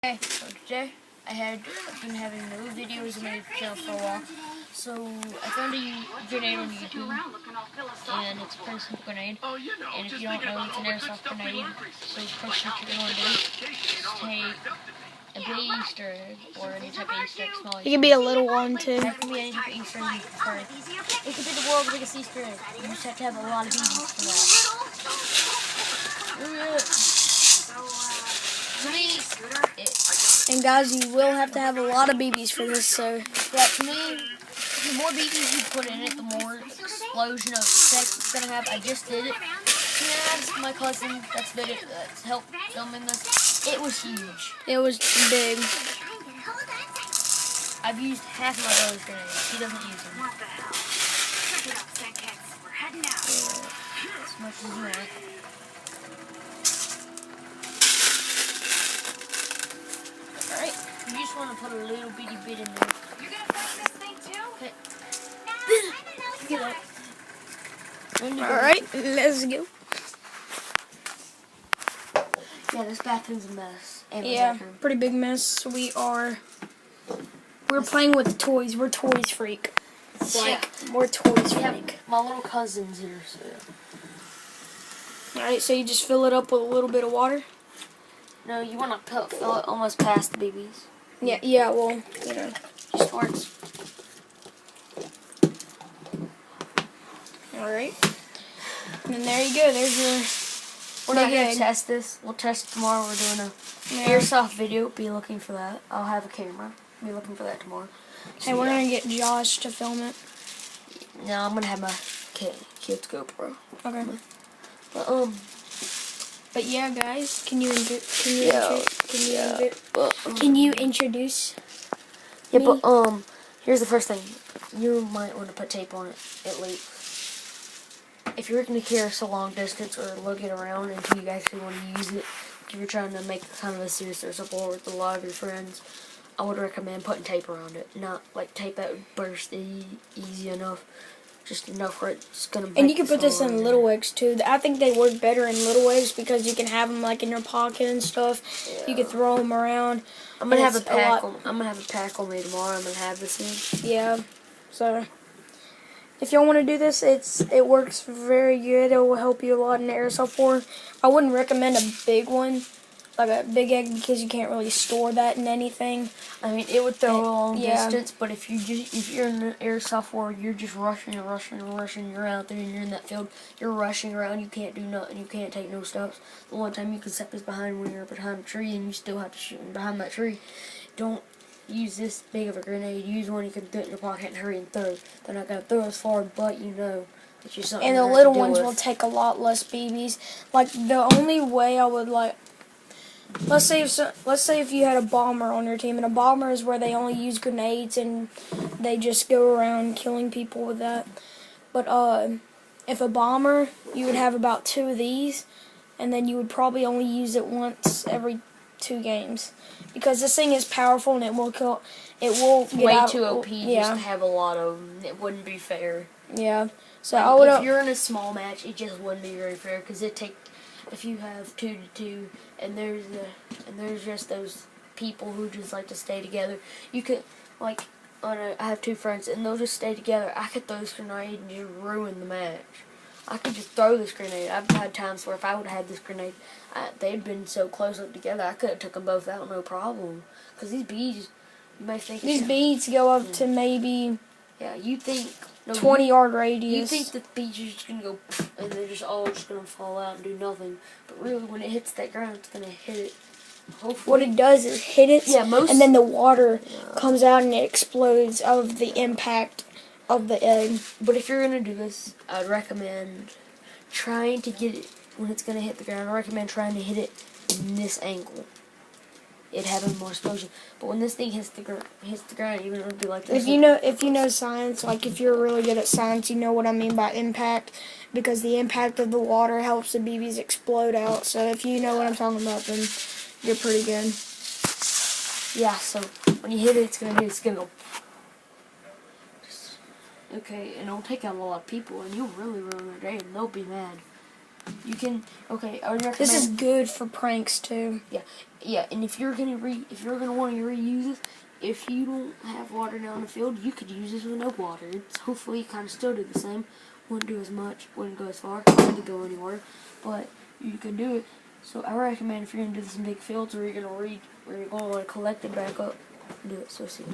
Okay, so today I've been having no videos on my channel for a while. So I found a grenade on YouTube, and it's a pretty simple grenade. And if you don't know, it's an airsoft grenade. So first thing you're going to do is take a big Easter egg, or any type of Easter egg, small Easter egg. It can be a little one too. It can be any type of Easter egg you prefer. It could be the world's biggest Easter egg. You just have to have a lot of BBs for that. And guys, you will have to have a lot of BBs for this, so. Yeah, to me, the more BBs you put in it, the more explosion of effect it's gonna have. I just did it. Yeah, my cousin that's helped filming this. It was huge. It was big. I've used half my brother's grenades. He doesn't use them. What the hell? Check it out, Sankets. We're heading out. As much as you want. Alright, you just want to put a little bitty bit in there. You're gonna find this thing too? Okay. Get up. Alright, let's go. Yeah, this bathroom's a mess. And Yeah, pretty big mess. We're playing with toys. We're toys freak. We're toys freak. My little cousin's here, so. Alright, so you just fill it up with a little bit of water? No, you want to fill it almost past the BBs. Yeah, well, you know. Just works. Alright. And then there you go. There's your... We're not going to test this. We'll test it tomorrow. We're doing a airsoft video. Be looking for that. I'll have a camera. Be looking for that tomorrow. Hey, we're going to get Josh to film it. No, I'm going to have my kid's GoPro. Okay. But yeah, guys, can you introduce Yeah, me? but here's the first thing. You might want to put tape on it at least. If you're going to carry us a long distance or lug it around until you actually want to use it, if you're trying to make kind of a serious or support with a lot of your friends, I would recommend putting tape around it. Not like tape that would burst easy enough. Just enough where it's going to break. And you can put this in little eggs too. I think they work better in little eggs because you can have them like in your pocket and stuff. Yeah. You can throw them around. I'm gonna have a pack. I'm gonna have a pack on me tomorrow. I'm gonna have this in. Yeah. So if y'all want to do this, it works very good. It will help you a lot in the airsoft war. I wouldn't recommend a big one, like a big egg, because you can't really store that in anything. I mean, it would throw a long distance, but if you're in the airsoft war, you're just rushing. You're out there and you're in that field. You're rushing around. You can't do nothing. You can't take no steps. The one time you can step is behind when you're behind a tree and you still have to shoot behind that tree. Don't use this big of a grenade. Use one you can put in your pocket and hurry and throw. They're not gonna throw as far, but you know that you're something. And the little ones will take a lot less BBs. Like the only way I would like. Let's say if you had a bomber on your team, and a bomber is where they only use grenades and they just go around killing people with that. But if a bomber, you would have about 2 of these, and then you would probably only use it once every 2 games, because this thing is powerful and it will kill. It will get way out, too OP just to have a lot of them. It wouldn't be fair. Yeah. So if you're in a small match, it just wouldn't be very fair because if you have 2-2 and there's just those people who just like to stay together, you could I have 2 friends and they'll just stay together. I could throw this grenade and just ruin the match. I could just throw this grenade. I've had times where if I would have had this grenade, they'd been so close up together, I could have took them both out no problem. Because these beads, you may think these beads go up to maybe you think 20-yard radius. You think the beads are just gonna go and they're just all just gonna fall out and do nothing, but really when it hits that ground, it's gonna hit it. Hopefully. What it does is hit it, and then the water comes out and it explodes of the impact of the egg. But if you're gonna do this, I'd recommend trying to get it when it's gonna hit the ground. I recommend trying to hit it in this angle. It having more explosion. But when this thing hits the ground, even it'll be like this. If you know science, like if you're really good at science, you know what I mean by impact, because the impact of the water helps the BBs explode out. So if you know what I'm talking about, then you're pretty good. Yeah. So when you hit it, it's gonna go. Okay, and it'll take out a lot of people, and you'll really ruin their day, and they'll be mad. You can. Okay, I would recommend. This is good for pranks too. Yeah, and if you're gonna want to reuse it, if you don't have water down the field, you could use this with no water. It's hopefully kind of still do the same. Wouldn't do as much. Wouldn't go as far. Wouldn't go anywhere. But you can do it. So I recommend if you're gonna do this in big fields, where you're gonna want to collect it back up, do it. So see.